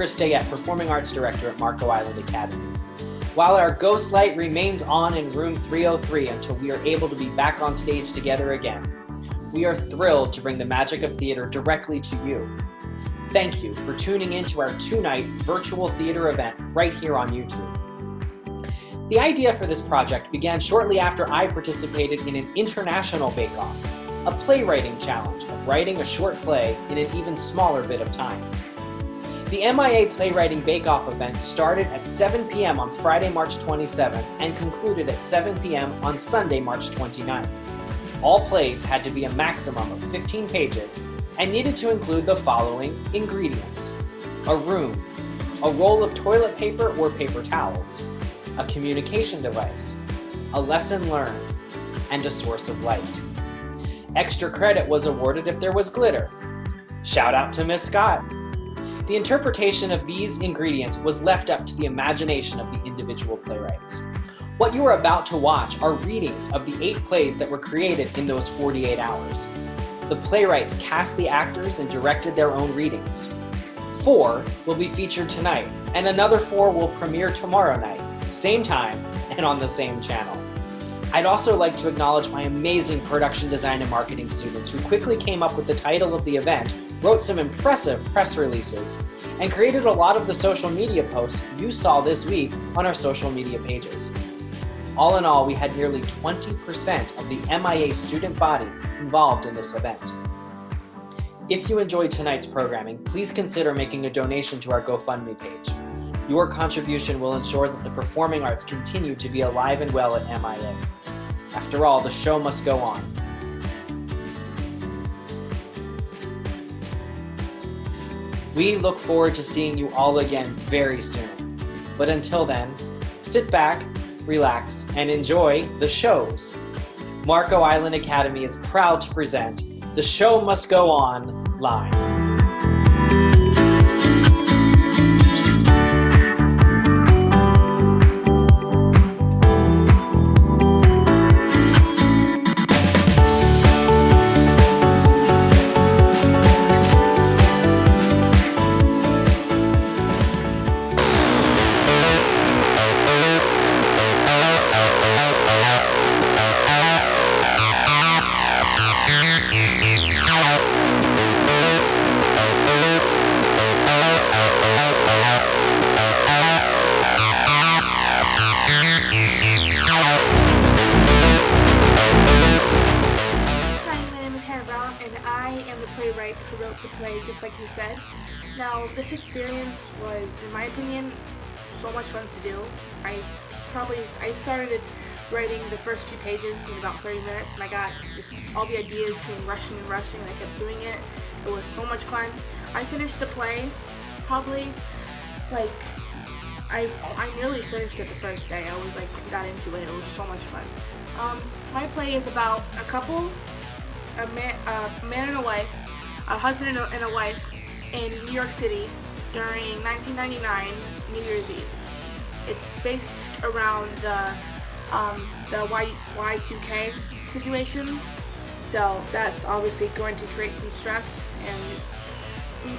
Chris Dayette, Performing Arts Director at Marco Island Academy. While our ghost light remains on in room 303 until we are able to be back on stage together again, we are thrilled to bring the magic of theater directly to you. Thank you for tuning in to our 2-night virtual theater event right here on YouTube. The idea for this project began shortly after I participated in an international bake-off, a playwriting challenge of writing a short play in an even smaller bit of time. The MIA Playwriting Bake-Off event started at 7 p.m. on Friday, March 27th and concluded at 7 p.m. on Sunday, March 29th. All plays had to be a maximum of 15 pages and needed to include the following ingredients: a room, a roll of toilet paper or paper towels, a communication device, a lesson learned, and a source of light. Extra credit was awarded if there was glitter. Shout out to Miss Scott. The interpretation of these ingredients was left up to the imagination of the individual playwrights. What you are about to watch are readings of the 8 plays that were created in those 48 hours. The playwrights cast the actors and directed their own readings. 4 will be featured tonight, and another 4 will premiere tomorrow night, same time and on the same channel. I'd also like to acknowledge my amazing production design and marketing students who quickly came up with the title of the event, wrote some impressive press releases, and created a lot of the social media posts you saw this week on our social media pages. All in all, we had nearly 20% of the MIA student body involved in this event. If you enjoyed tonight's programming, please consider making a donation to our GoFundMe page. Your contribution will ensure that the performing arts continue to be alive and well at MIA. After all, the show must go on. We look forward to seeing you all again very soon. But until then, sit back, relax, and enjoy the shows. Marco Island Academy is proud to present The Show Must Go On live. Playwright who wrote the play, just like you said. Now, this experience was, in my opinion, so much fun to do. I started writing the first few pages in about 30 minutes, and I got just all the ideas came rushing, and I kept doing it. It was so much fun. I finished the play probably I nearly finished it the first day. I was got into it. It was so much fun. My play is about a couple, a man and a wife, a husband and a wife in New York City during 1999 New Year's Eve. It's based around the Y2K situation, so that's obviously going to create some stress and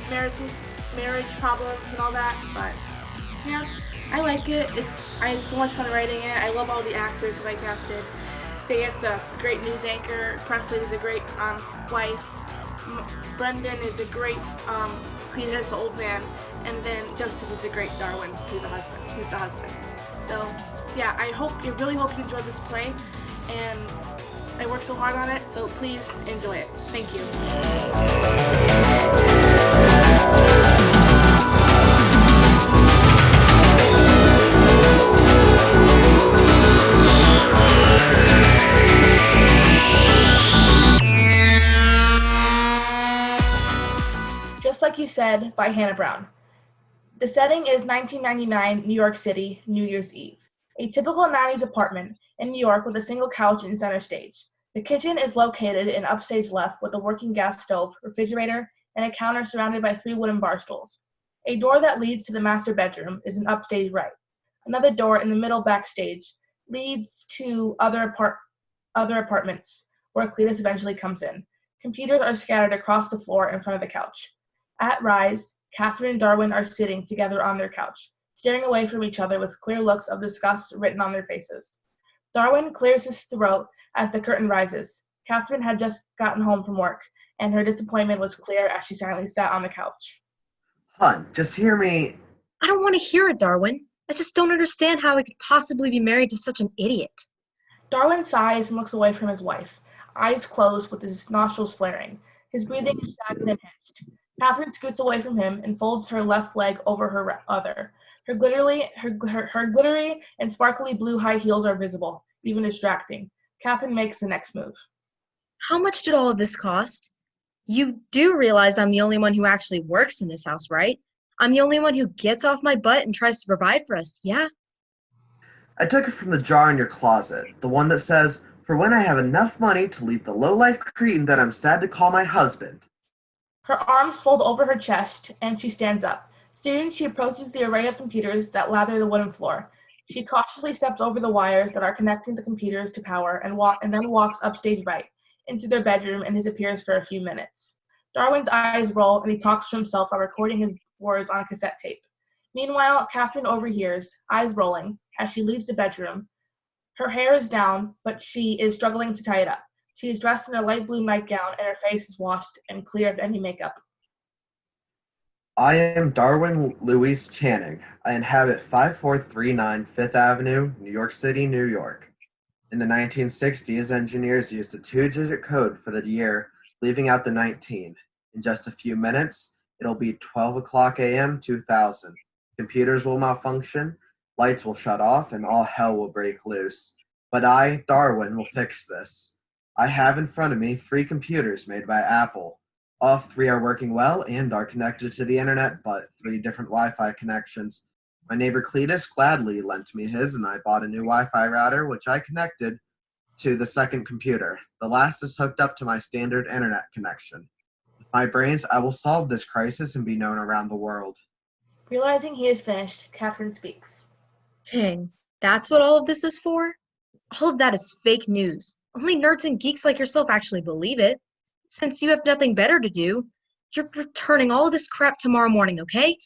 marriage problems and all that. But yeah, I like it. I had so much fun writing it. I love all the actors that I casted. Dayette's a great news anchor. Presley is a great wife. Brendan is a great Cletus, the old man, and then Joseph is a great Darwin, who's the husband. So yeah, I really hope you enjoyed this play, and I worked so hard on it, so please enjoy it. Thank you. Just Like You Said by Hannah Brown. The setting is 1999 New York City, New Year's Eve. A typical 90s apartment in New York with a single couch in center stage. The kitchen is located in upstage left with a working gas stove, refrigerator, and a counter surrounded by 3 wooden bar stools. A door that leads to the master bedroom is in upstage right. Another door in the middle backstage leads to other apartments where Cletus eventually comes in. Computers are scattered across the floor in front of the couch. At Rise, Catherine and Darwin are sitting together on their couch, staring away from each other with clear looks of disgust written on their faces. Darwin clears his throat as the curtain rises. Catherine had just gotten home from work, and her disappointment was clear as she silently sat on the couch. Hun, just hear me. I don't want to hear it, Darwin. I just don't understand how I could possibly be married to such an idiot. Darwin sighs and looks away from his wife, eyes closed with his nostrils flaring. His breathing is stagnant and hitched. Catherine scoots away from him and folds her left leg over her other. Her glittery and sparkly blue high heels are visible, even distracting. Catherine makes the next move. How much did all of this cost? You do realize I'm the only one who actually works in this house, right? I'm the only one who gets off my butt and tries to provide for us, yeah? I took it from the jar in your closet, the one that says, "For when I have enough money to leave the low-life cretin that I'm sad to call my husband." Her arms fold over her chest, and she stands up. Soon she approaches the array of computers that lather the wooden floor. She cautiously steps over the wires that are connecting the computers to power and then walks upstage right, into their bedroom and disappears for a few minutes. Darwin's eyes roll, and he talks to himself while recording his words on a cassette tape. Meanwhile, Catherine overhears, eyes rolling, as she leaves the bedroom. Her hair is down, but she is struggling to tie it up. She is dressed in a light blue nightgown, and her face is washed and clear of any makeup. I am Darwin Louise Channing. I inhabit 5439 Fifth Avenue, New York City, New York. In the 1960s, engineers used a 2-digit code for the year, leaving out the 19. In just a few minutes, it'll be 12 o'clock a.m. 2000. Computers will malfunction, lights will shut off, and all hell will break loose. But I, Darwin, will fix this. I have in front of me 3 computers made by Apple. All 3 are working well and are connected to the internet, but 3 different Wi-Fi connections. My neighbor Cletus gladly lent me his, and I bought a new Wi-Fi router, which I connected to the second computer. The last is hooked up to my standard internet connection. With my brains, I will solve this crisis and be known around the world. Realizing he is finished, Catherine speaks. Dang, that's what all of this is for? All of that is fake news. Only nerds and geeks like yourself actually believe it. Since you have nothing better to do, you're returning all of this crap tomorrow morning, okay?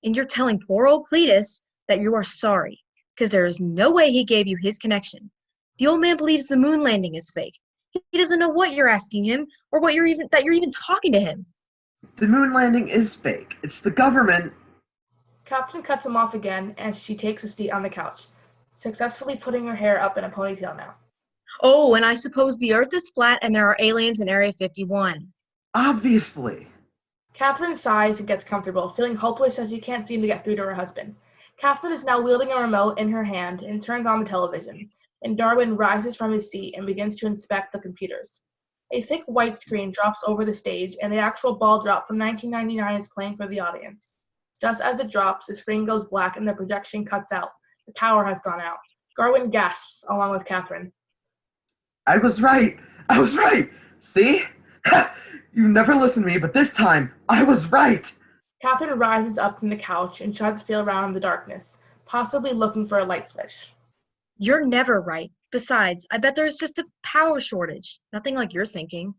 And you're telling poor old Cletus that you are sorry, because there is no way he gave you his connection. The old man believes the moon landing is fake. He doesn't know what you're asking him, or that you're even talking to him. The moon landing is fake. It's the government. Catherine cuts him off again as she takes a seat on the couch, successfully putting her hair up in a ponytail now. Oh, and I suppose the Earth is flat and there are aliens in Area 51. Obviously. Catherine sighs and gets comfortable, feeling hopeless as she can't seem to get through to her husband. Catherine is now wielding a remote in her hand and turns on the television, and Darwin rises from his seat and begins to inspect the computers. A thick white screen drops over the stage, and the actual ball drop from 1999 is playing for the audience. Just as it drops, the screen goes black and the projection cuts out. The power has gone out. Darwin gasps, along with Catherine. I was right. I was right. See? You never listen to me, but this time, I was right. Catherine rises up from the couch and tries to feel around in the darkness, possibly looking for a light switch. You're never right. Besides, I bet there's just a power shortage. Nothing like you're thinking.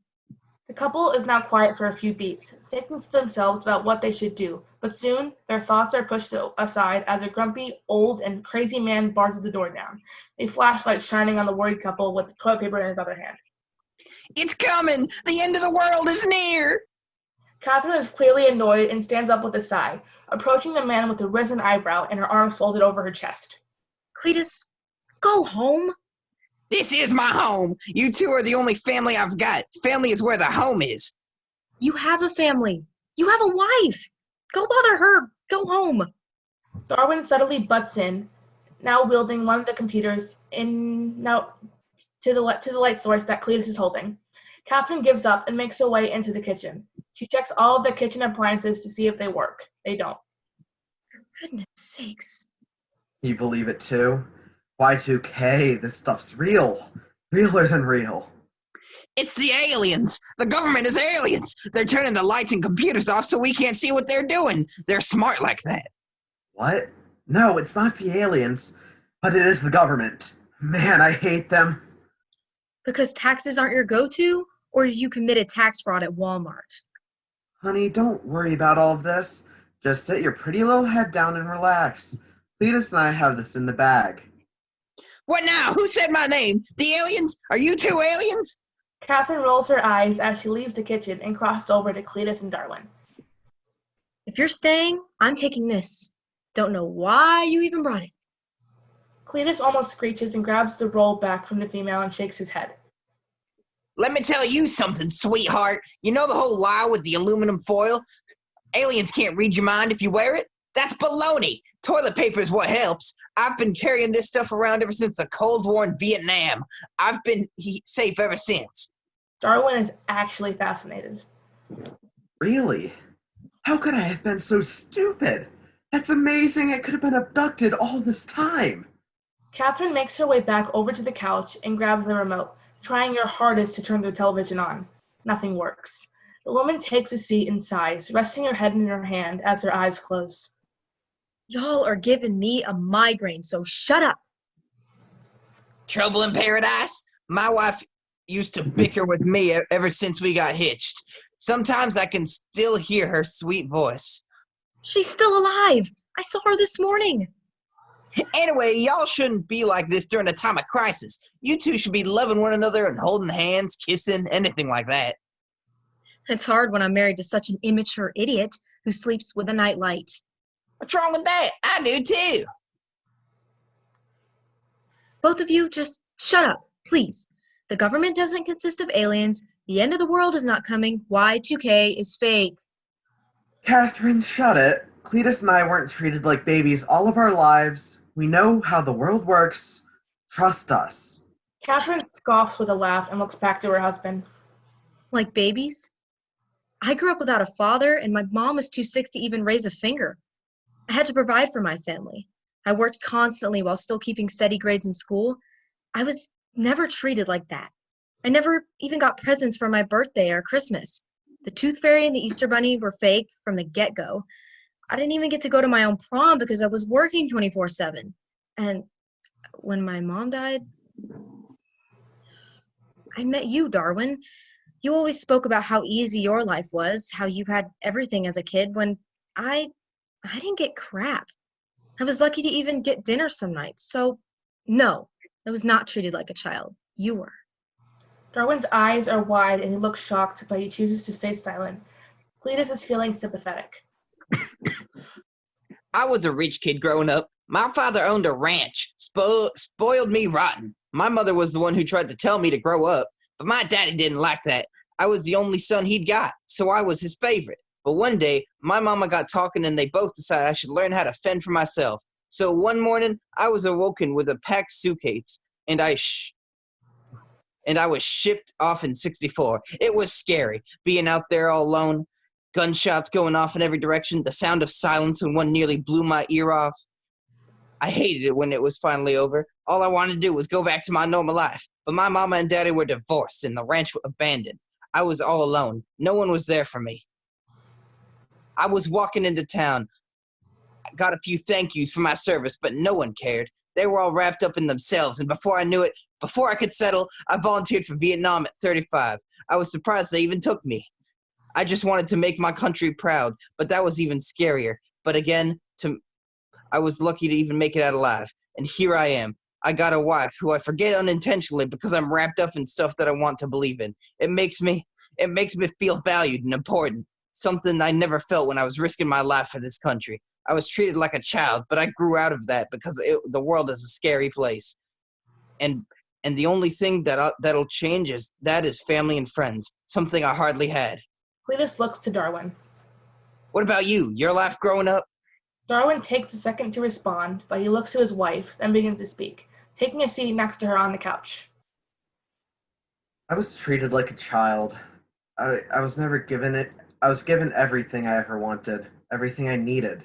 The couple is now quiet for a few beats, thinking to themselves about what they should do, but soon their thoughts are pushed aside as a grumpy, old, and crazy man barges the door down, a flashlight shining on the worried couple with toilet paper in his other hand. It's coming! The end of the world is near! Catherine is clearly annoyed and stands up with a sigh, approaching the man with a risen eyebrow and her arms folded over her chest. Cletus, go home. This is my home! You two are the only family I've got. Family is where the home is. You have a family. You have a wife. Go bother her. Go home. Darwin suddenly butts in, now wielding one of the computers to the light source that Cletus is holding. Catherine gives up and makes her way into the kitchen. She checks all of the kitchen appliances to see if they work. They don't. For goodness sakes. You believe it too? Y2K, this stuff's real. Realer than real. It's the aliens! The government is aliens! They're turning the lights and computers off so we can't see what they're doing. They're smart like that. What? No, it's not the aliens, but it is the government. Man, I hate them. Because taxes aren't your go-to, or you committed tax fraud at Walmart? Honey, don't worry about all of this. Just sit your pretty little head down and relax. Cletus and I have this in the bag. What now? Who said my name? The aliens? Are you two aliens? Catherine rolls her eyes as she leaves the kitchen and crosses over to Cletus and Darwin. If you're staying, I'm taking this. Don't know why you even brought it. Cletus almost screeches and grabs the roll back from the female and shakes his head. Let me tell you something, sweetheart. You know the whole lie with the aluminum foil? Aliens can't read your mind if you wear it? That's baloney. Toilet paper is what helps. I've been carrying this stuff around ever since the Cold War in Vietnam. I've been safe ever since. Darwin is actually fascinated. Really? How could I have been so stupid? That's amazing. I could have been abducted all this time. Catherine makes her way back over to the couch and grabs the remote, trying her hardest to turn the television on. Nothing works. The woman takes a seat and sighs, resting her head in her hand as her eyes close. Y'all are giving me a migraine, so shut up. Trouble in paradise? My wife used to bicker with me ever since we got hitched. Sometimes I can still hear her sweet voice. She's still alive. I saw her this morning. Anyway, y'all shouldn't be like this during a time of crisis. You two should be loving one another and holding hands, kissing, anything like that. It's hard when I'm married to such an immature idiot who sleeps with a nightlight. What's wrong with that? I do too. Both of you, just shut up, please. The government doesn't consist of aliens. The end of the world is not coming. Y2K is fake. Catherine, shut it. Cletus and I weren't treated like babies all of our lives. We know how the world works. Trust us. Catherine scoffs with a laugh and looks back to her husband. Like babies? I grew up without a father, and my mom was too sick to even raise a finger. I had to provide for my family. I worked constantly while still keeping steady grades in school. I was never treated like that. I never even got presents for my birthday or Christmas. The Tooth Fairy and the Easter Bunny were fake from the get-go. I didn't even get to go to my own prom because I was working 24/7. And when my mom died, I met you, Darwin. You always spoke about how easy your life was, how you had everything as a kid when I didn't get crap. I was lucky to even get dinner some nights. So, no, I was not treated like a child. You were. Darwin's eyes are wide and he looks shocked, but he chooses to stay silent. Cletus is feeling sympathetic. I was a rich kid growing up. My father owned a ranch, spoiled me rotten. My mother was the one who tried to tell me to grow up, but my daddy didn't like that. I was the only son he'd got, so I was his favorite. But one day, my mama got talking and they both decided I should learn how to fend for myself. So one morning, I was awoken with a packed suitcase, and I was shipped off in '64. It was scary, being out there all alone, gunshots going off in every direction, the sound of silence when one nearly blew my ear off. I hated it when it was finally over. All I wanted to do was go back to my normal life. But my mama and daddy were divorced and the ranch was abandoned. I was all alone. No one was there for me. I was walking into town. I got a few thank yous for my service, but no one cared. They were all wrapped up in themselves, and before I knew it, before I could settle, I volunteered for Vietnam at 35. I was surprised they even took me. I just wanted to make my country proud, but that was even scarier. But again, I was lucky to even make it out alive. And here I am. I got a wife who I forget unintentionally because I'm wrapped up in stuff that I want to believe in. It makes me feel valued and important. Something I never felt when I was risking my life for this country. I was treated like a child, but I grew out of that because the world is a scary place. And the only thing that'll change is family and friends, something I hardly had. Cletus looks to Darwin. What about you? Your life growing up? Darwin takes a second to respond, but he looks to his wife, then begins to speak, taking a seat next to her on the couch. I was treated like a child. I was never given it. I was given everything I ever wanted, everything I needed.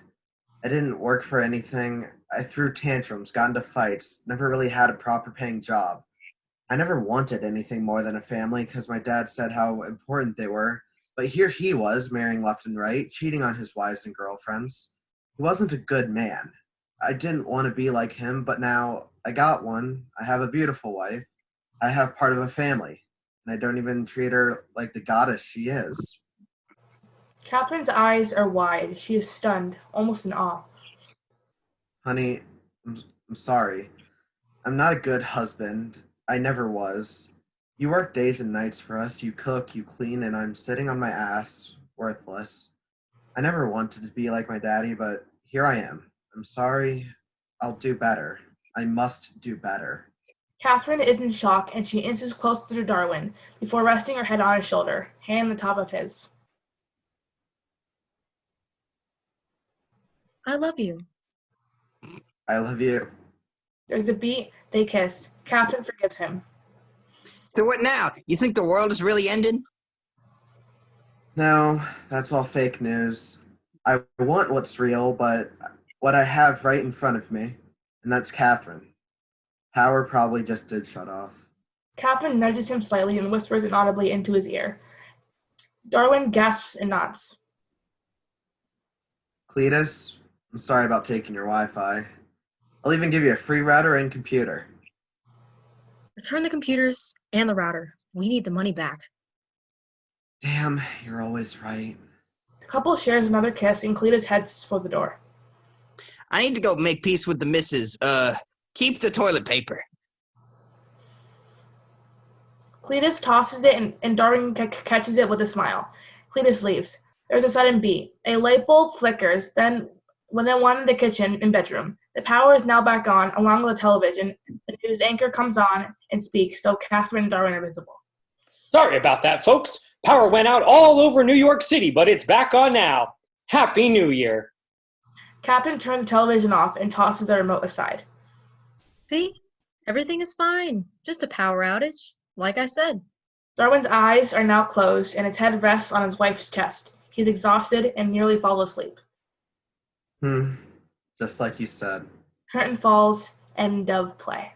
I didn't work for anything. I threw tantrums, got into fights, never really had a proper paying job. I never wanted anything more than a family because my dad said how important they were. But here he was, marrying left and right, cheating on his wives and girlfriends. He wasn't a good man. I didn't want to be like him, but now I got one. I have a beautiful wife. I have part of a family. And I don't even treat her like the goddess she is. Catherine's eyes are wide. She is stunned, almost in awe. Honey, I'm sorry. I'm not a good husband. I never was. You work days and nights for us, you cook, you clean, and I'm sitting on my ass, worthless. I never wanted to be like my daddy, but here I am. I'm sorry. I'll do better. I must do better. Catherine is in shock, and she inches closer to Darwin before resting her head on his shoulder, hand on the top of his. I love you. I love you. There's a beat, they kiss. Catherine forgives him. So what now? You think the world is really ending? No, that's all fake news. I want what's real, but what I have right in front of me, and that's Catherine. Power probably just did shut off. Catherine nudges him slightly and whispers inaudibly into his ear. Darwin gasps and nods. Cletus, I'm sorry about taking your Wi-Fi. I'll even give you a free router and computer. Return the computers and the router. We need the money back. Damn, you're always right. The couple shares another kiss, and Cletus heads for the door. I need to go make peace with the missus. Keep the toilet paper. Cletus tosses it, and Darwin catches it with a smile. Cletus leaves. There's a sudden beat. A light bulb flickers, then one in the kitchen and bedroom. The power is now back on, along with the television. The news anchor comes on and speaks, so Catherine and Darwin are visible. Sorry about that, folks. Power went out all over New York City, but it's back on now. Happy New Year. Catherine turns the television off and tosses the remote aside. See? Everything is fine. Just a power outage, like I said. Darwin's eyes are now closed, and his head rests on his wife's chest. He's exhausted and nearly falls asleep. Just like you said. Curtain falls, end of play.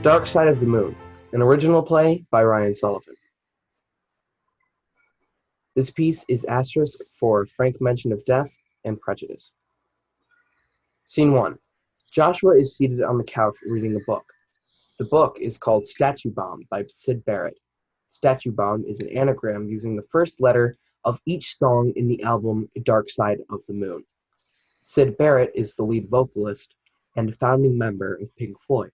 Dark Side of the Moon, an original play by Ryan Sullivan. This piece is asterisk for frank mention of death and prejudice. Scene 1. Joshua is seated on the couch reading a book. The book is called Statue Bomb by Syd Barrett. Statue Bomb is an anagram using the first letter of each song in the album Dark Side of the Moon. Syd Barrett is the lead vocalist and founding member of Pink Floyd.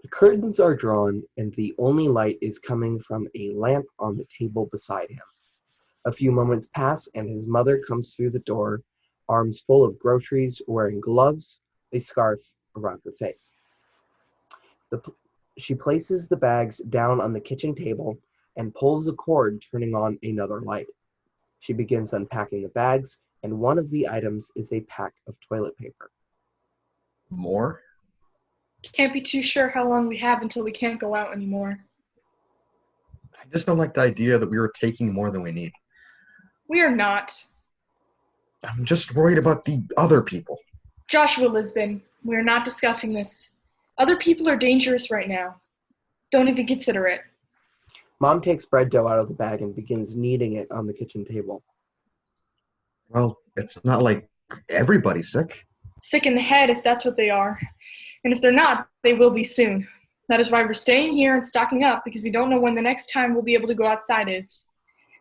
The curtains are drawn, and the only light is coming from a lamp on the table beside him. A few moments pass, and his mother comes through the door, arms full of groceries, wearing gloves, a scarf around her face. She places the bags down on the kitchen table and pulls a cord, turning on another light. She begins unpacking the bags, and one of the items is a pack of toilet paper. More? Can't be too sure how long we have until we can't go out anymore. I just don't like the idea that we were taking more than we need. We are not. I'm just worried about the other people. Joshua Lisbon, we are not discussing this. Other people are dangerous right now. Don't even consider it. Mom takes bread dough out of the bag and begins kneading it on the kitchen table. Well, it's not like everybody's sick. Sick in the head if that's what they are. And if they're not, they will be soon. That is why we're staying here and stocking up, because we don't know when the next time we'll be able to go outside is.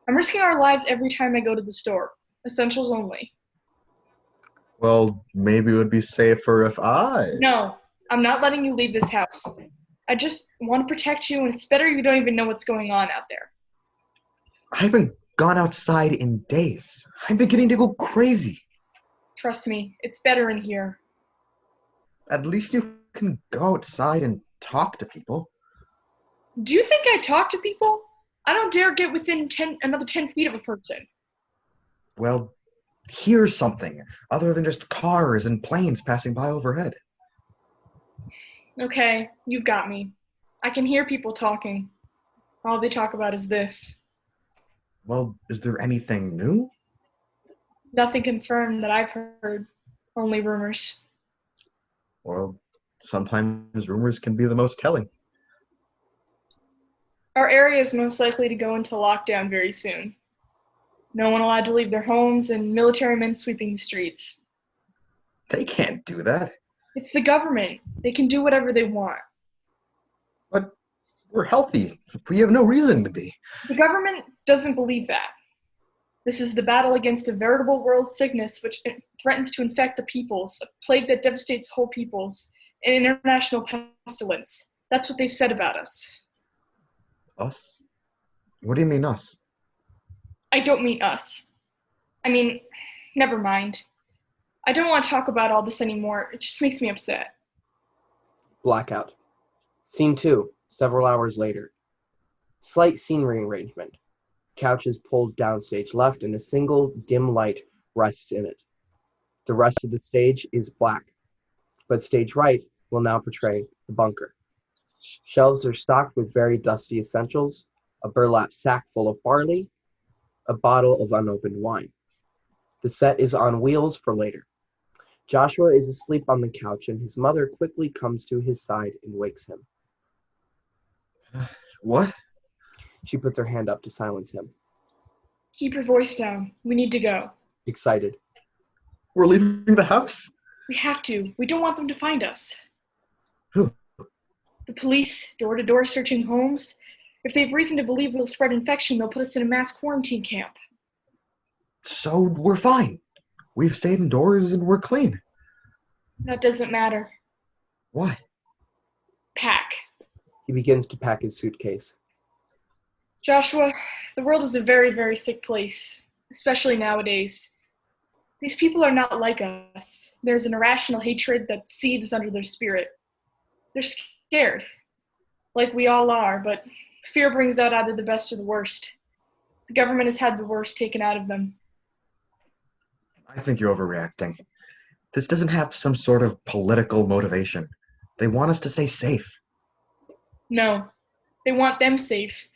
I'm risking our lives every time I go to the store. Essentials only. Well, maybe it would be safer if No, I'm not letting you leave this house. I just want to protect you, and it's better you don't even know what's going on out there. I haven't gone outside in days. I'm beginning to go crazy. Trust me, it's better in here. At least you can go outside and talk to people. Do you think I talk to people? I don't dare get within another 10 feet of a person. Well, here's something other than just cars and planes passing by overhead. Okay, you've got me. I can hear people talking. All they talk about is this. Well, is there anything new? Nothing confirmed that I've heard. Only rumors. Well, sometimes rumors can be the most telling. Our area is most likely to go into lockdown very soon. No one allowed to leave their homes and military men sweeping the streets. They can't do that. It's the government. They can do whatever they want. But we're healthy. We have no reason to be. The government doesn't believe that. This is the battle against a veritable world sickness which threatens to infect the peoples, a plague that devastates whole peoples, an international pestilence. That's what they've said about us. Us? What do you mean us? I don't mean us. I mean, never mind. I don't want to talk about all this anymore. It just makes me upset. Blackout. Scene 2, several hours later. Slight scene rearrangement. Couch is pulled downstage left and a single dim light rests in it. The rest of the stage is black, but stage right will now portray the bunker. Shelves are stocked with very dusty essentials, a burlap sack full of barley, a bottle of unopened wine. The set is on wheels for later. Joshua is asleep on the couch and his mother quickly comes to his side and wakes him. What? She puts her hand up to silence him. Keep your voice down. We need to go. Excited. We're leaving the house? We have to. We don't want them to find us. Who? The police, door to door searching homes. If they have reason to believe we'll spread infection, they'll put us in a mass quarantine camp. So we're fine. We've stayed indoors and we're clean. That doesn't matter. Why? Pack. He begins to pack his suitcase. Joshua, the world is a very, very sick place, especially nowadays. These people are not like us. There's an irrational hatred that seethes under their spirit. They're scared, like we all are, but fear brings out either the best or the worst. The government has had the worst taken out of them. I think you're overreacting. This doesn't have some sort of political motivation. They want us to stay safe. No, they want them safe.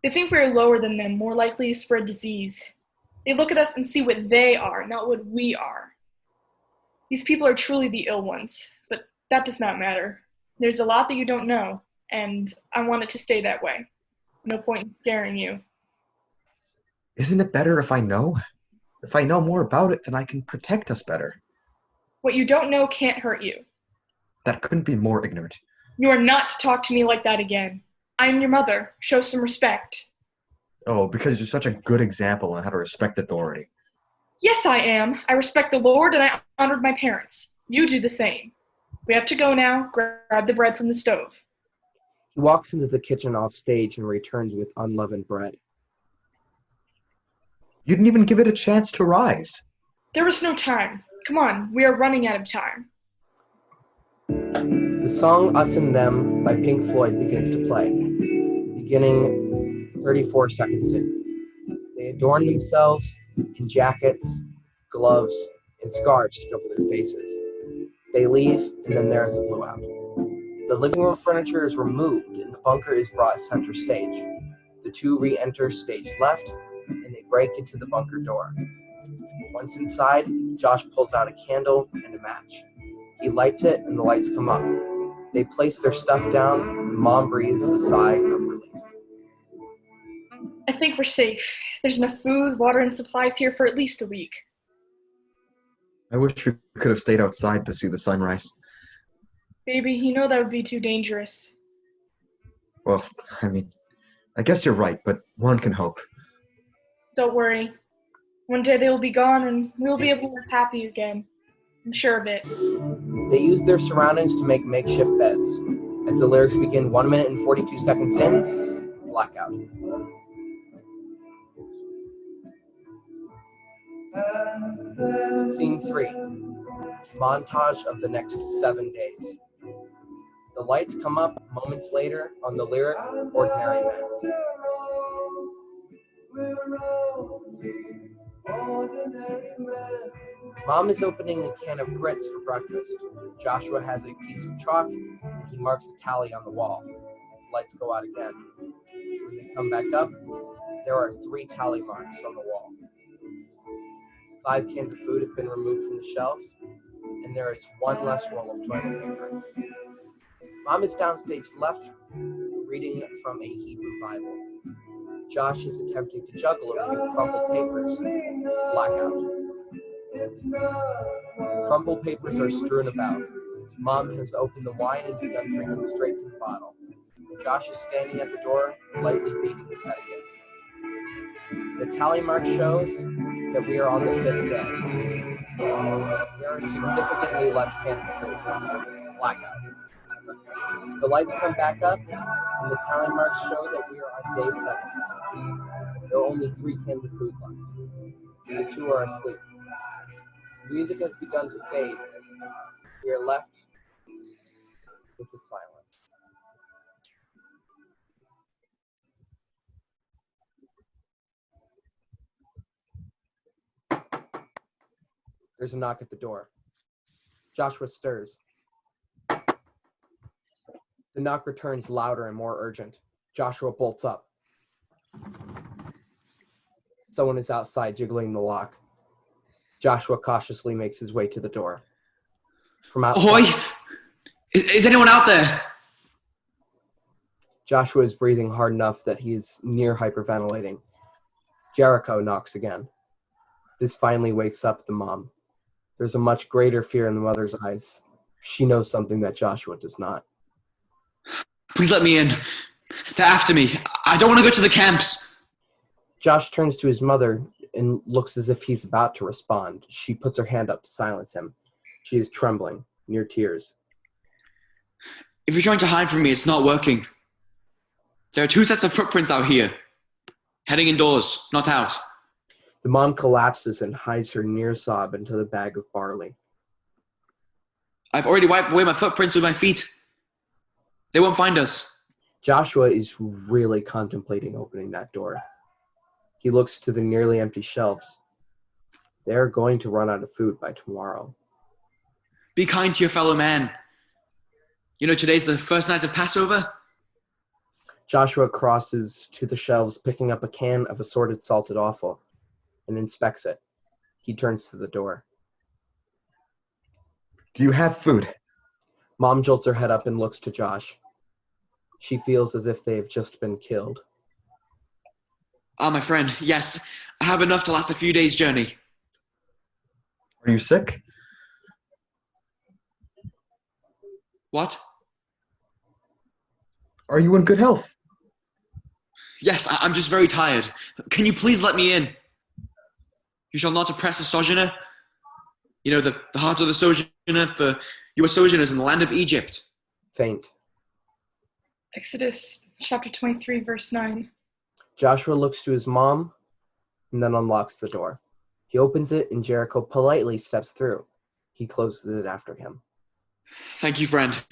They think we're lower than them, more likely to spread disease. They look at us and see what they are, not what we are. These people are truly the ill ones, but that does not matter. There's a lot that you don't know, and I want it to stay that way. No point in scaring you. Isn't it better if I know? If I know more about it, then I can protect us better. What you don't know can't hurt you. That couldn't be more ignorant. You are not to talk to me like that again. I am your mother. Show some respect. Oh, because you're such a good example on how to respect authority. Yes, I am. I respect the Lord and I honored my parents. You do the same. We have to go now. Grab the bread from the stove. He walks into the kitchen off stage and returns with unleavened bread. You didn't even give it a chance to rise. There was no time. Come on, we are running out of time. The song Us and Them by Pink Floyd begins to play, beginning 34 seconds in. They adorn themselves in jackets, gloves, and scarves to cover their faces. They leave, and then there's a blowout. The living room furniture is removed, and the bunker is brought center stage. The two re-enter stage left, and they break into the bunker door. Once inside, Josh pulls out a candle and a match. He lights it, and the lights come up. They place their stuff down, and Mom breathes a sigh of relief. I think we're safe. There's enough food, water, and supplies here for at least a week. I wish we could have stayed outside to see the sunrise. Baby, you know that would be too dangerous. Well, I guess you're right, but one can hope. Don't worry. One day they will be gone, and we'll be able to live happy again. I'm sure of it. They use their surroundings to make makeshift beds. As the lyrics begin 1 minute and 42 seconds in, blackout. Scene 3. Montage of the next 7 days. The lights come up moments later on the lyric Ordinary Men. Mom is opening a can of grits for breakfast. Joshua has a piece of chalk and he marks a tally on the wall. Lights go out again. When they come back up, there are 3 tally marks on the wall. 5 cans of food have been removed from the shelf, and there is 1 less roll of toilet paper. Mom is downstage left, reading from a Hebrew Bible. Josh is attempting to juggle a few crumpled papers. Blackout. Crumpled papers are strewn about. Mom has opened the wine and begun drinking straight from the bottle. Josh is standing at the door, lightly beating his head against it. The tally mark shows that we are on the 5th day. There are significantly less cans of food. Blackout. The lights come back up, and the tally marks show that we are on day 7. There are only 3 cans of food left. The 2 are asleep. The music has begun to fade. We are left with the silence. There's a knock at the door. Joshua stirs. The knock returns louder and more urgent. Joshua bolts up. Someone is outside jiggling the lock. Joshua cautiously makes his way to the door. From outside, Ahoy! Is anyone out there? Joshua is breathing hard enough that he is near hyperventilating. Jericho knocks again. This finally wakes up the mom. There's a much greater fear in the mother's eyes. She knows something that Joshua does not. Please let me in. They're after me. I don't want to go to the camps. Josh turns to his mother and looks as if he's about to respond. She puts her hand up to silence him. She is trembling, near tears. If you're trying to hide from me, it's not working. There are 2 sets of footprints out here. Heading indoors, not out. The mom collapses and hides her near sob into the bag of barley. I've already wiped away my footprints with my feet. They won't find us. Joshua is really contemplating opening that door. He looks to the nearly empty shelves. They're going to run out of food by tomorrow. Be kind to your fellow man. You know, today's the first night of Passover. Joshua crosses to the shelves, picking up a can of assorted salted offal, and inspects it. He turns to the door. Do you have food? Mom jolts her head up and looks to Josh. She feels as if they have just been killed. Ah, my friend, yes. I have enough to last a few days' journey. Are you sick? What? Are you in good health? Yes, I'm just very tired. Can you please let me in? You shall not oppress a sojourner. You know, the heart of the sojourner, for you are sojourners in the land of Egypt. Faint. Exodus chapter 23, verse 9. Joshua looks to his mom and then unlocks the door. He opens it and Jericho politely steps through. He closes it after him. Thank you, friend.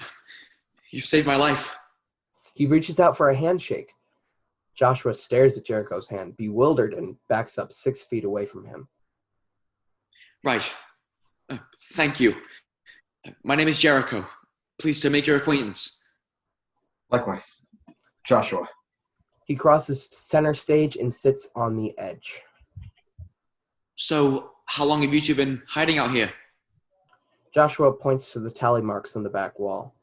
You've saved my life. He reaches out for a handshake. Joshua stares at Jericho's hand, bewildered, and backs up 6 feet away from him. Right. Thank you. My name is Jericho. Pleased to make your acquaintance. Likewise. Joshua. He crosses center stage and sits on the edge. So, how long have you 2 been hiding out here? Joshua points to the tally marks on the back wall.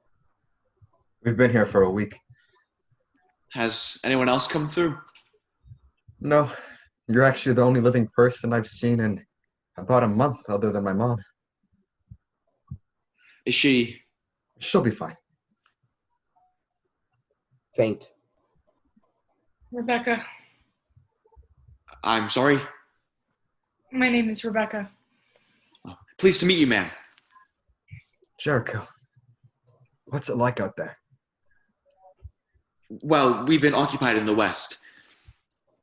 We've been here for a week. Has anyone else come through? No, you're actually the only living person I've seen in about a month other than my mom. Is she... She'll be fine. Faint. Rebecca. I'm sorry. My name is Rebecca. Pleased to meet you, ma'am. Jericho, what's it like out there? Well, we've been occupied in the West.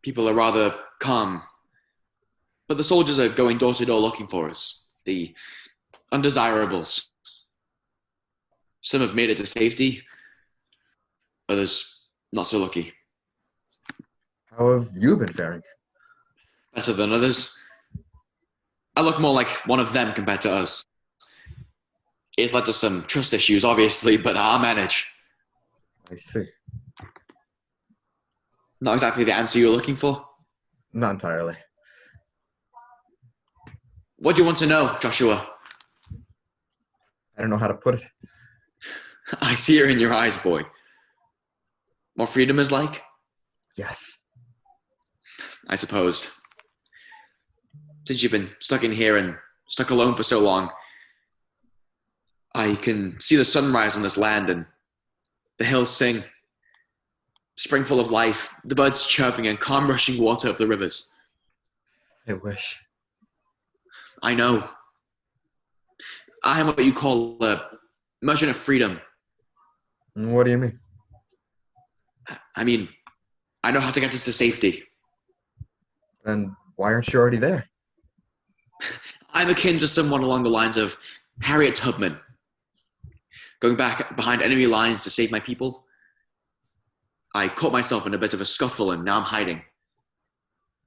People are rather calm. But the soldiers are going door to door looking for us. The undesirables. Some have made it to safety. Others not so lucky. How have you been faring? Better than others. I look more like one of them compared to us. It's led to some trust issues, obviously, but I'll manage. I see. Not exactly the answer you're looking for. Not entirely. What do you want to know, Joshua? I don't know how to put it. I see it in your eyes, boy. What freedom is like? Yes. I suppose. Since you've been stuck in here and stuck alone for so long, I can see the sunrise on this land and the hills sing. Spring full of life, the birds chirping and calm rushing water of the rivers. I wish. I know. I am what you call a merchant of freedom. What do you mean? I mean, I know how to get us to safety. Then why aren't you already there? I'm akin to someone along the lines of Harriet Tubman. Going back behind enemy lines to save my people. I caught myself in a bit of a scuffle and now I'm hiding.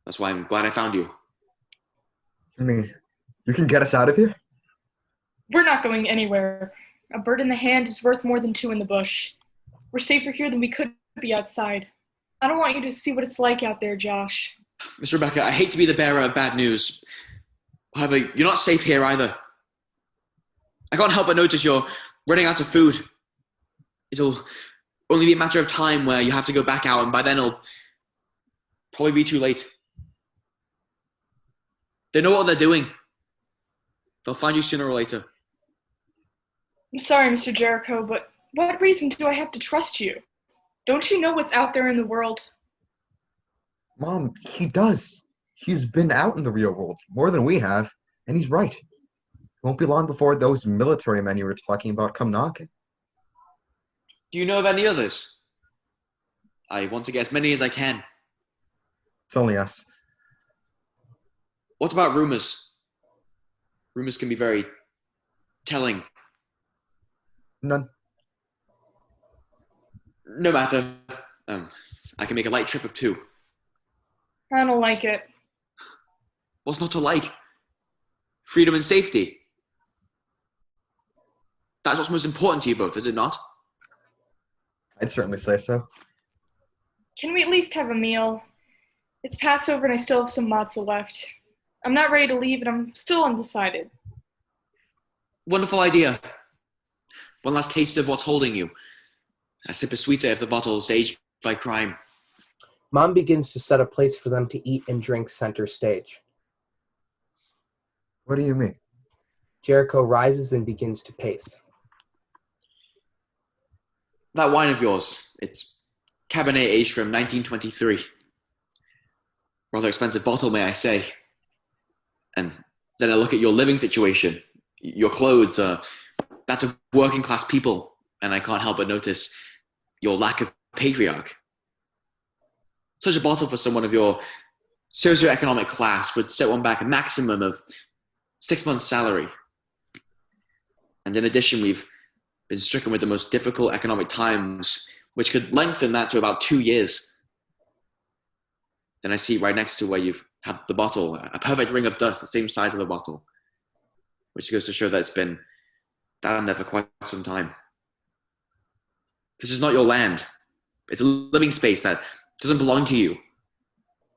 That's why I'm glad I found you. You mean you can get us out of here? We're not going anywhere. A bird in the hand is worth more than two in the bush. We're safer here than we could be outside. I don't want you to see what it's like out there, Josh. Miss Rebecca, I hate to be the bearer of bad news. However, you're not safe here either. I can't help but notice you're running out of food. It'll only be a matter of time where you have to go back out, and by then it'll probably be too late. They know what they're doing. They'll find you sooner or later. I'm sorry, Mr. Jericho, but what reason do I have to trust you? Don't you know what's out there in the world? Mom, he does. He's been out in the real world more than we have, and he's right. It won't be long before those military men you were talking about come knocking. Do you know of any others? I want to get as many as I can. It's only us. What about rumors? Rumors can be very telling. None. No matter. I can make a light trip of 2. I don't like it. What's not to like? Freedom and safety. That's what's most important to you both, is it not? I'd certainly say so. Can we at least have a meal? It's Passover and I still have some matzah left. I'm not ready to leave and I'm still undecided. Wonderful idea. One last taste of what's holding you. A sip is sweeter if the bottle's aged by crime. Mom begins to set a place for them to eat and drink center stage. What do you mean? Jericho rises and begins to pace. That wine of yours, it's Cabernet aged from 1923. Rather expensive bottle, may I say. And then I look at your living situation. Your clothes, that's of working class people. And I can't help but notice your lack of patriarch. Such a bottle for someone of your socioeconomic class would set one back a maximum of 6 months' salary. And in addition, we've been stricken with the most difficult economic times, which could lengthen that to about 2 years. Then I see right next to where you've had the bottle, a perfect ring of dust, the same size of the bottle, which goes to show that it's been down there for quite some time. This is not your land. It's a living space that doesn't belong to you.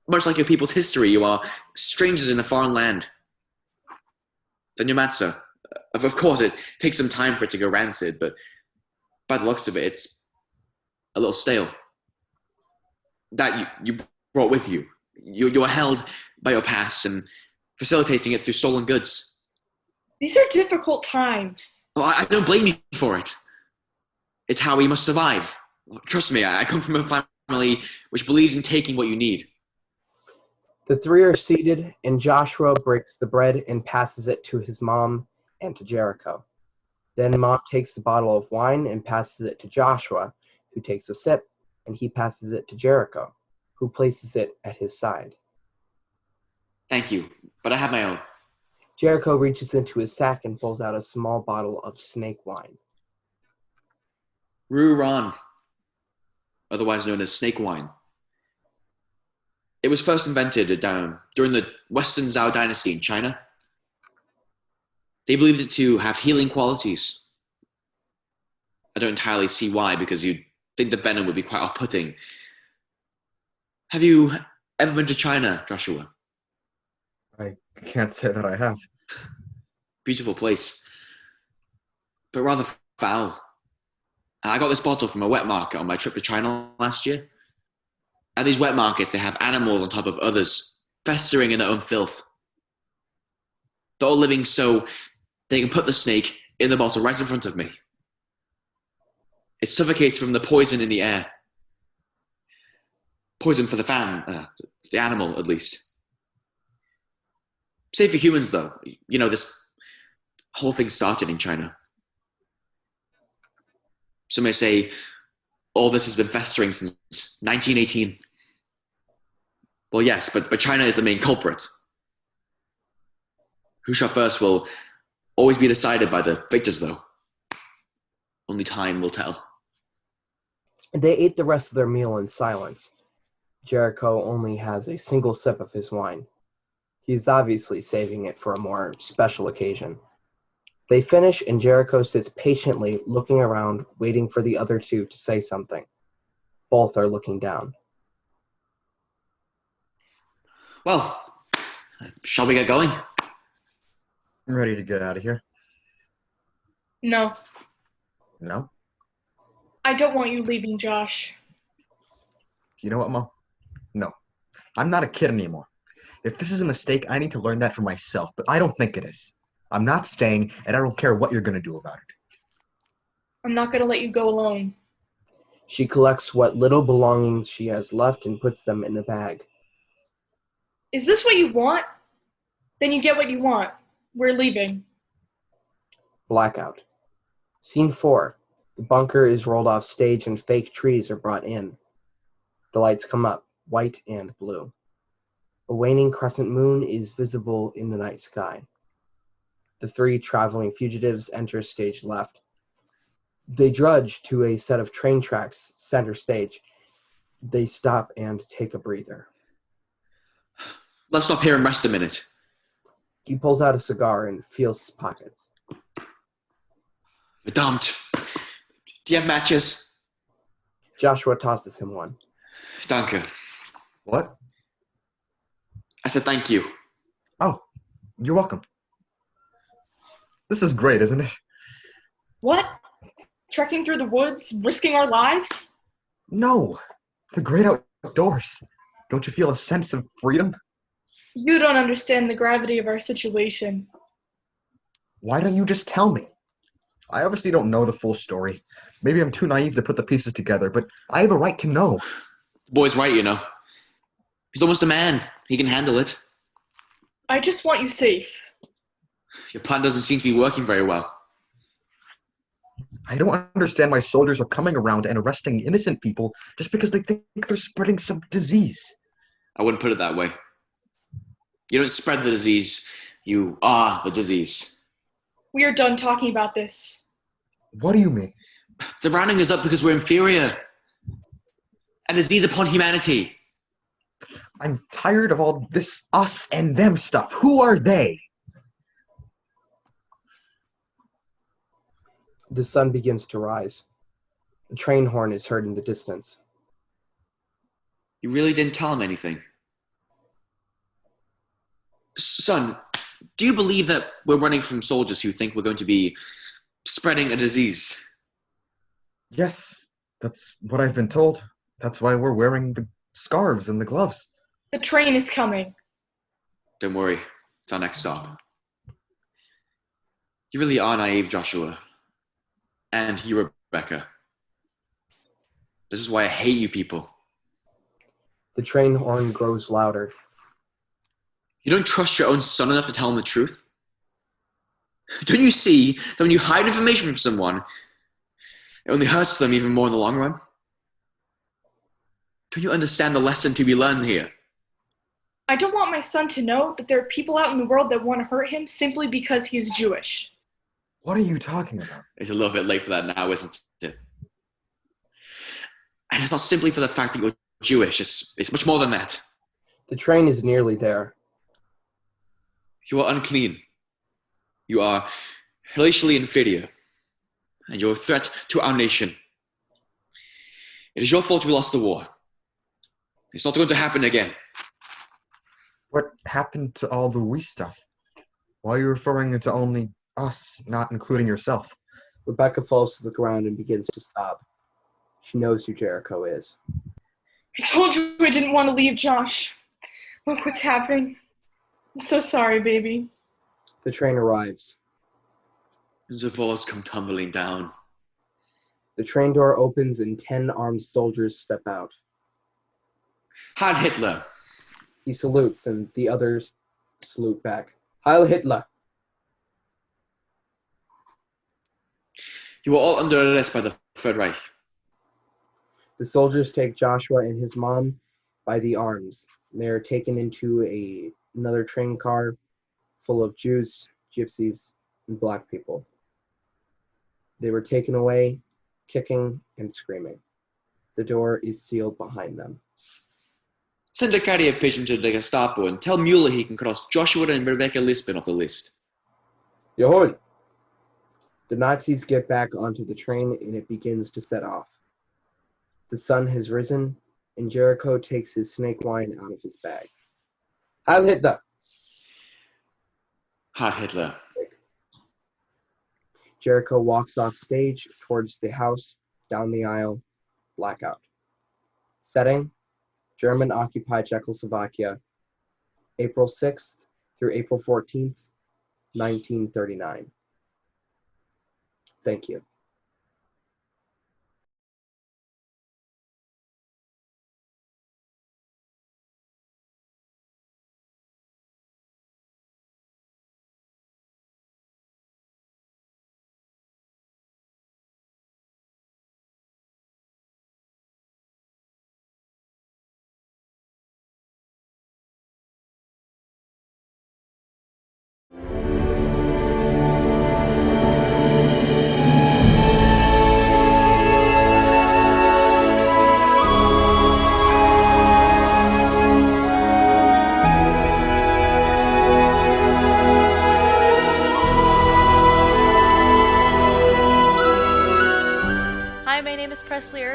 Much like your people's history, you are strangers in a foreign land. Then your matzah. Of course, it takes some time for it to go rancid, but by the looks of it, it's a little stale. That you brought with you. You are held by your past and facilitating it through stolen goods. These are difficult times. Well, I don't blame you for it. It's how we must survive. Trust me, I come from a family which believes in taking what you need. The three are seated, and Joshua breaks the bread and passes it to his mom and to Jericho. Then Mom takes the bottle of wine and passes it to Joshua, who takes a sip, and he passes it to Jericho, who places it at his side. Thank you, but I have my own. Jericho reaches into his sack and pulls out a small bottle of snake wine. Ru-ron, otherwise known as snake wine. It was first invented during the Western Zhou dynasty in China. They believed it to have healing qualities. I don't entirely see why, because you'd think the venom would be quite off-putting. Have you ever been to China, Joshua? I can't say that I have. Beautiful place, but rather foul. I got this bottle from a wet market on my trip to China last year. At these wet markets, they have animals on top of others, festering in their own filth. They're all living so they can put the snake in the bottle right in front of me. It suffocates from the poison in the air. Poison for the animal at least. Safe for humans though. You know, this whole thing started in China. Some may say all this has been festering since 1918. Well, yes, but China is the main culprit. Who shot first will always be decided by the victors, though. Only time will tell. They ate the rest of their meal in silence. Jericho only has a single sip of his wine. He's obviously saving it for a more special occasion. They finish, and Jericho sits patiently, looking around, waiting for the other two to say something. Both are looking down. Well, shall we get going? I'm ready to get out of here. No, No? I don't want you leaving, Josh. You know what, Mom? No. I'm not a kid anymore. If this is a mistake, I need to learn that for myself, but I don't think it is. I'm not staying, and I don't care what you're going to do about it. I'm not going to let you go alone. She collects what little belongings she has left and puts them in a bag. Is this what you want? Then you get what you want. We're leaving. Blackout. Scene 4. The bunker is rolled off stage and fake trees are brought in. The lights come up, white and blue. A waning crescent moon is visible in the night sky. The three traveling fugitives enter stage left. They drudge to a set of train tracks center stage. They stop and take a breather. Let's stop here and rest a minute. He pulls out a cigar and feels his pockets. Verdammt. Do you have matches? Joshua tosses him one. Danke. What? I said thank you. Oh, you're welcome. This is great, isn't it? What? Trekking through the woods, risking our lives? No. The great outdoors. Don't you feel a sense of freedom? You don't understand the gravity of our situation. Why don't you just tell me? I obviously don't know the full story. Maybe I'm too naive to put the pieces together, but I have a right to know. The boy's right, you know. He's almost a man. He can handle it. I just want you safe. Your plan doesn't seem to be working very well. I don't understand why soldiers are coming around and arresting innocent people just because they think they're spreading some disease. I wouldn't put it that way. You don't spread the disease. You are the disease. We are done talking about this. What do you mean? They're rounding us up because we're inferior. A disease upon humanity. I'm tired of all this us and them stuff. Who are they? The sun begins to rise. A train horn is heard in the distance. You really didn't tell him anything. Son, do you believe that we're running from soldiers who think we're going to be spreading a disease? Yes, that's what I've been told. That's why we're wearing the scarves and the gloves. The train is coming. Don't worry, it's our next stop. You really are naive, Joshua. And you, Rebecca. This is why I hate you people. The train horn grows louder. You don't trust your own son enough to tell him the truth? Don't you see that when you hide information from someone, it only hurts them even more in the long run? Don't you understand the lesson to be learned here? I don't want my son to know that there are people out in the world that want to hurt him simply because he is Jewish. What are you talking about? It's a little bit late for that now, isn't it? And it's not simply for the fact that you're Jewish. It's much more than that. The train is nearly there. You are unclean. You are racially inferior. And you're a threat to our nation. It is your fault we lost the war. It's not going to happen again. What happened to all the we stuff? Why are you referring to only us, not including yourself? Rebecca falls to the ground and begins to sob. She knows who Jericho is. I told you I didn't want to leave, Josh. Look what's happening. I'm so sorry, baby. The train arrives. The walls come tumbling down. The train door opens and 10 armed soldiers step out. Heil Hitler! He salutes and the others salute back. Heil Hitler! You are all under arrest by the Third Reich. The soldiers take Joshua and his mom by the arms. They are taken into another train car full of Jews, gypsies, and black people. They were taken away, kicking and screaming. The door is sealed behind them. Send a carrier pigeon to the Gestapo and tell Mueller he can cross Joshua and Rebecca Lisbon off the list. Jawohl! The Nazis get back onto the train and it begins to set off. The sun has risen and Jericho takes his snake wine out of his bag. Heil Hitler! Heil Hitler. Jericho walks off stage towards the house, down the aisle, blackout. Setting, German-occupied Czechoslovakia, April 6th through April 14th, 1939. Thank you.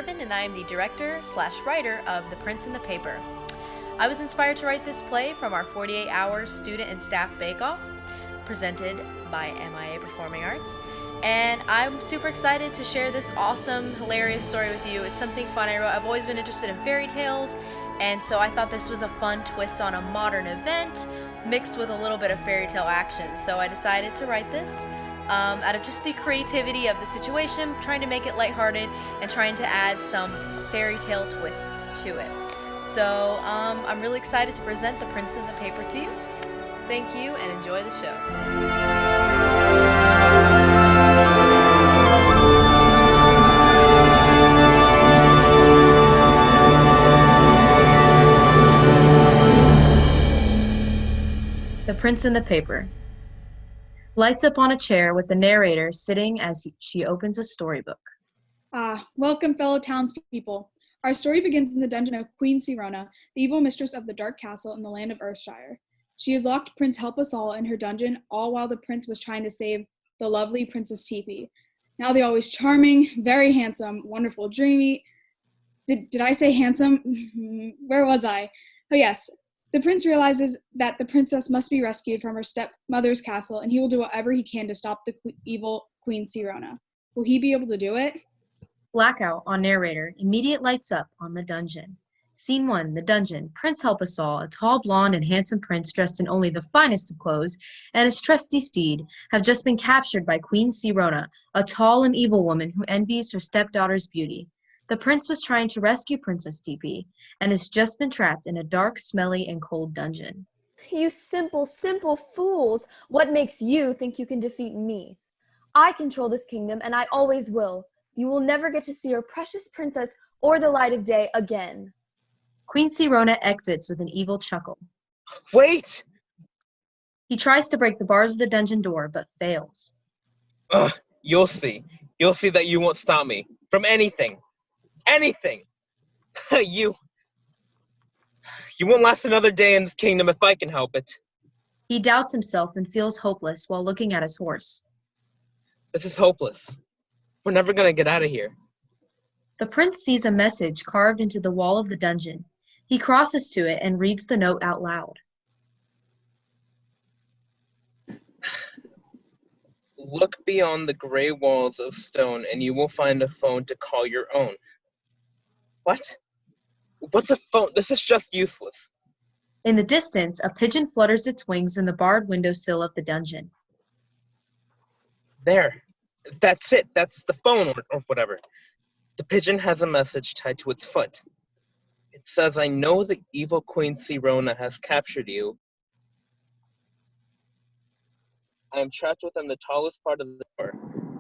And I am the director/writer of The Prince and the Paper. I was inspired to write this play from our 48-hour student and staff bake-off presented by MIA Performing Arts, and I'm super excited to share this awesome, hilarious story with you. It's something fun I wrote. I've always been interested in fairy tales, and so I thought this was a fun twist on a modern event mixed with a little bit of fairy tale action. So I decided to write this out of just the creativity of the situation, trying to make it lighthearted and trying to add some fairy tale twists to it. So I'm really excited to present The Prince and the Paper to you. Thank you and enjoy the show. The Prince and the Paper. Lights up on a chair with the narrator sitting as she opens a storybook. Welcome, fellow townspeople. Our story begins in the dungeon of Queen Sirona, the evil mistress of the Dark Castle in the land of Earthshire. She has locked Prince Help Us All in her dungeon, all while the prince was trying to save the lovely Princess Teepee. Now the always charming, very handsome, wonderful, dreamy... Did I say handsome? Where was I? Oh yes. The prince realizes that the princess must be rescued from her stepmother's castle, and he will do whatever he can to stop the evil Queen Sirona. Will he be able to do it? Blackout on narrator. Immediate lights up on the dungeon. Scene 1, the dungeon. Prince Help Us All, a tall, blonde, and handsome prince dressed in only the finest of clothes, and his trusty steed, have just been captured by Queen Sirona, a tall and evil woman who envies her stepdaughter's beauty. The prince was trying to rescue Princess Teepee, and has just been trapped in a dark, smelly, and cold dungeon. You simple, simple fools! What makes you think you can defeat me? I control this kingdom, and I always will. You will never get to see your precious princess or the light of day again. Queen Sirona exits with an evil chuckle. Wait! He tries to break the bars of the dungeon door, but fails. Ugh, you'll see. You'll see that you won't stop me from anything. Anything! you won't last another day in this kingdom if I can help it. He doubts himself and feels hopeless while looking at his horse. This is hopeless. We're never gonna get out of here. The prince sees a message carved into the wall of the dungeon. He crosses to it and reads the note out loud. Look beyond the gray walls of stone and you will find a phone to call your own. What? What's a phone? This is just useless. In the distance, a pigeon flutters its wings in the barred windowsill of the dungeon. There. That's it. That's the phone or whatever. The pigeon has a message tied to its foot. It says, I know the evil Queen Sirona has captured you. I am trapped within the tallest part of the door.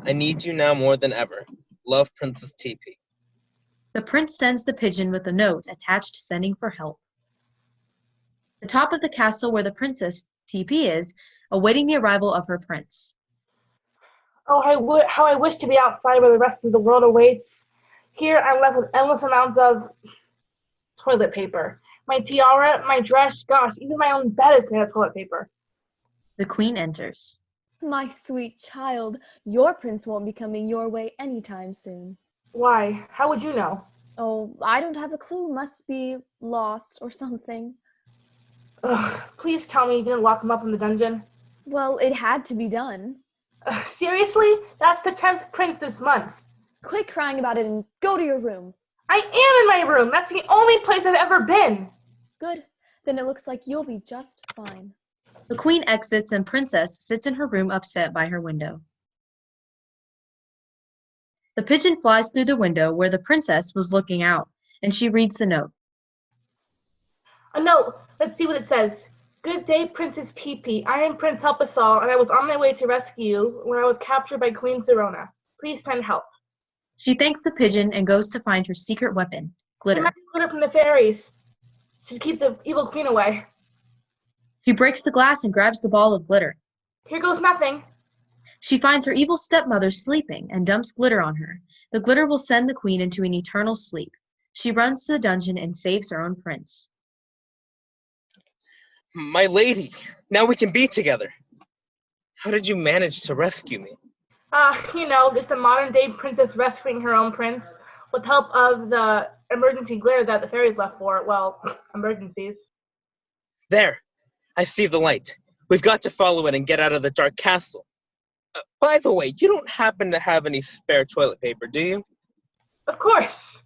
I need you now more than ever. Love, Princess TP. The prince sends the pigeon with a note attached sending for help. The top of the castle where the Princess TP is, awaiting the arrival of her prince. Oh, how I wish to be outside where the rest of the world awaits. Here I'm left with endless amounts of toilet paper. My tiara, my dress, gosh, even my own bed is made of toilet paper. The queen enters. My sweet child, your prince won't be coming your way anytime soon. Why? How would you know? Oh, I don't have a clue. Must be lost or something. Ugh, please tell me you didn't lock him up in the dungeon. Well, it had to be done. Seriously? That's the 10th prince this month. Quit crying about it and go to your room. I am in my room. That's the only place I've ever been. Good. Then it looks like you'll be just fine. The queen exits and Princess sits in her room upset by her window. The pigeon flies through the window where the princess was looking out, and she reads the note. A note. Let's see what it says. Good day, Princess TP. I am Prince Help Us All, and I was on my way to rescue you when I was captured by Queen Sirona. Please send help. She thanks the pigeon and goes to find her secret weapon, glitter. It might be glitter from the fairies. Should keep the evil queen away. She breaks the glass and grabs the ball of glitter. Here goes nothing. She finds her evil stepmother sleeping and dumps glitter on her. The glitter will send the queen into an eternal sleep. She runs to the dungeon and saves her own prince. My lady, now we can be together. How did you manage to rescue me? Just a modern-day princess rescuing her own prince with help of the emergency glitter that the fairies left for, well, emergencies. There, I see the light. We've got to follow it and get out of the dark castle. By the way, you don't happen to have any spare toilet paper, do you? Of course.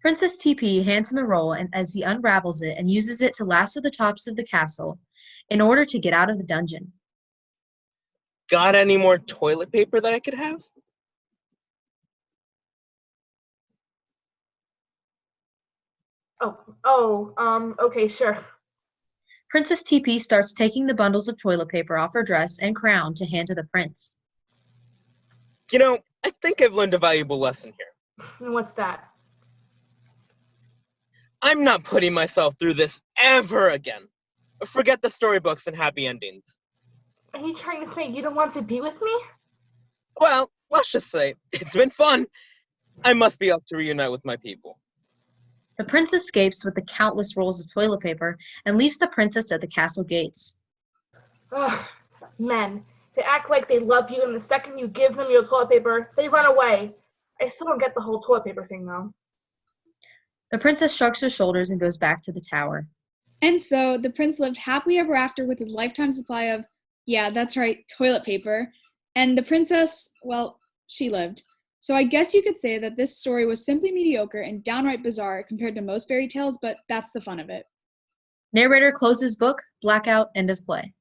Princess TP hands him a roll and as he unravels it and uses it to lasso the tops of the castle in order to get out of the dungeon. Got any more toilet paper that I could have? Okay, sure. Princess TP starts taking the bundles of toilet paper off her dress and crown to hand to the prince. I think I've learned a valuable lesson here. And what's that? I'm not putting myself through this ever again. Forget the storybooks and happy endings. Are you trying to say you don't want to be with me? Well, let's just say, it's been fun. I must be off to reunite with my people. The prince escapes with the countless rolls of toilet paper and leaves the princess at the castle gates. Ugh, men. They act like they love you, and the second you give them your toilet paper, they run away. I still don't get the whole toilet paper thing, though. The princess shrugs her shoulders and goes back to the tower. And so the prince lived happily ever after with his lifetime supply of, yeah, that's right, toilet paper. And the princess, well, she lived. So I guess you could say that this story was simply mediocre and downright bizarre compared to most fairy tales, but that's the fun of it. Narrator closes book, blackout, end of play.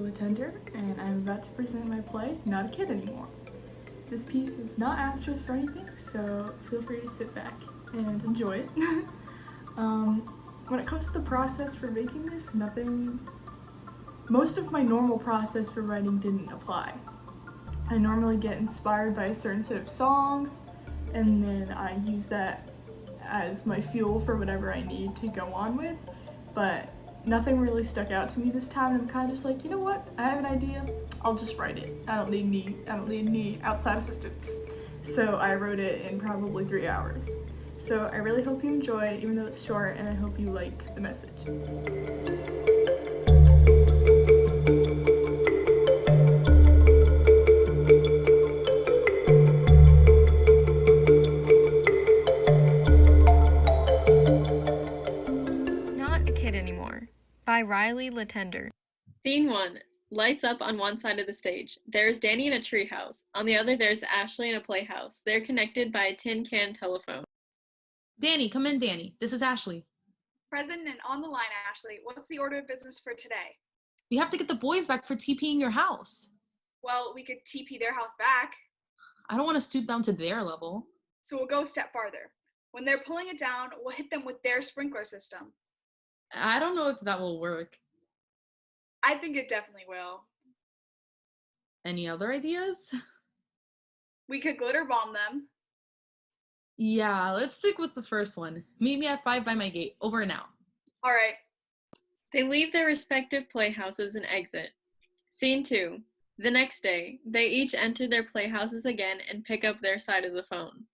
Latender, and I'm about to present my play, Not a Kid Anymore. This piece is not asterisked for anything, so feel free to sit back and enjoy it. When it comes to the process for making this, most of my normal process for writing didn't apply. I normally get inspired by a certain set of songs, and then I use that as my fuel for whatever I need to go on with, but nothing really stuck out to me this time, and I'm kind of just like, you know what, I have an idea, I'll just write it. I don't need any outside assistance. So I wrote it in probably 3 hours. So I really hope you enjoy, even though it's short, and I hope you like the message. Not a Kid Anymore by Riley Latender. Scene 1. Lights up on one side of the stage. There's Danny in a treehouse. On the other, there's Ashley in a playhouse. They're connected by a tin can telephone. Danny, come in, Danny. This is Ashley. Present and on the line, Ashley. What's the order of business for today? We have to get the boys back for TPing your house. Well, we could TP their house back. I don't want to stoop down to their level. So we'll go a step farther. When they're pulling it down, we'll hit them with their sprinkler system. I don't know if that will work. I think it definitely will. Any other ideas? We could glitter bomb them. Yeah, let's stick with the first one. Meet me at 5 by my gate. Over and out. All right. They leave their respective playhouses and exit. Scene 2. The next day, they each enter their playhouses again and pick up their side of the phone.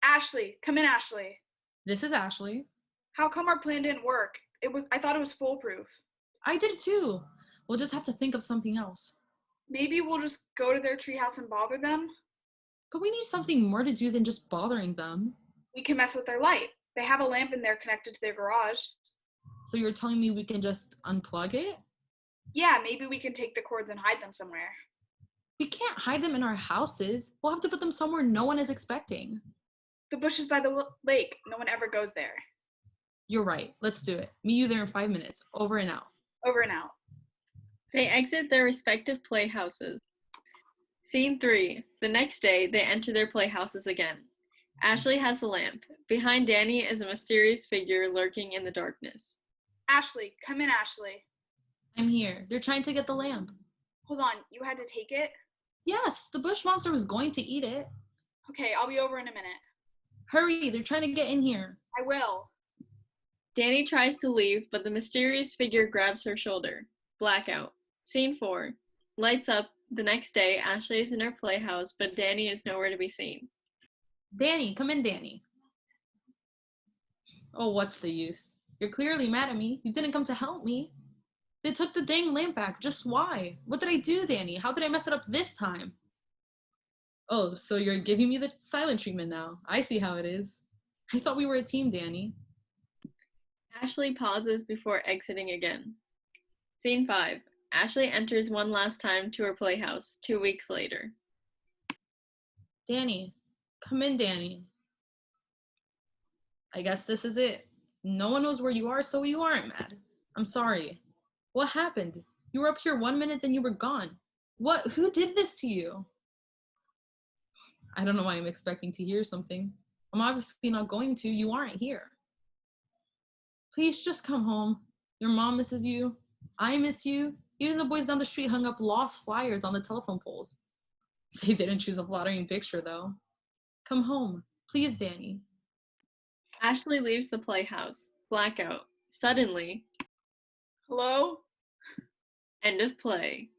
Ashley, come in, Ashley. This is Ashley. How come our plan didn't work? I thought it was foolproof. I did too. We'll just have to think of something else. Maybe we'll just go to their treehouse and bother them? But we need something more to do than just bothering them. We can mess with their light. They have a lamp in there connected to their garage. So you're telling me we can just unplug it? Yeah, maybe we can take the cords and hide them somewhere. We can't hide them in our houses. We'll have to put them somewhere no one is expecting. The bushes by the lake. No one ever goes there. You're right. Let's do it. Meet you there in 5 minutes. Over and out. Over and out. They exit their respective playhouses. Scene 3. The next day, they enter their playhouses again. Ashley has a lamp. Behind Danny is a mysterious figure lurking in the darkness. Ashley, come in, Ashley. I'm here. They're trying to get the lamp. Hold on, you had to take it? Yes, the bush monster was going to eat it. Okay, I'll be over in a minute. Hurry, they're trying to get in here. I will. Danny tries to leave, but the mysterious figure grabs her shoulder. Blackout. Scene 4. Lights up. The next day, Ashley is in her playhouse, but Danny is nowhere to be seen. Danny, come in, Danny. Oh, what's the use? You're clearly mad at me. You didn't come to help me. They took the dang lamp back. Just why? What did I do, Danny? How did I mess it up this time? Oh, so you're giving me the silent treatment now. I see how it is. I thought we were a team, Danny. Ashley pauses before exiting again. Scene 5. Ashley enters one last time to her playhouse 2 weeks later. Danny, come in, Danny. I guess this is it. No one knows where you are, so you aren't mad. I'm sorry. What happened? You were up here 1 minute, then you were gone. Who did this to you? I don't know why I'm expecting to hear something. I'm obviously not going to. You aren't here. Please just come home. Your mom misses you. I miss you. Even the boys down the street hung up lost flyers on the telephone poles. They didn't choose a flattering picture, though. Come home. Please, Danny. Ashley leaves the playhouse. Blackout. Suddenly. Hello? End of play.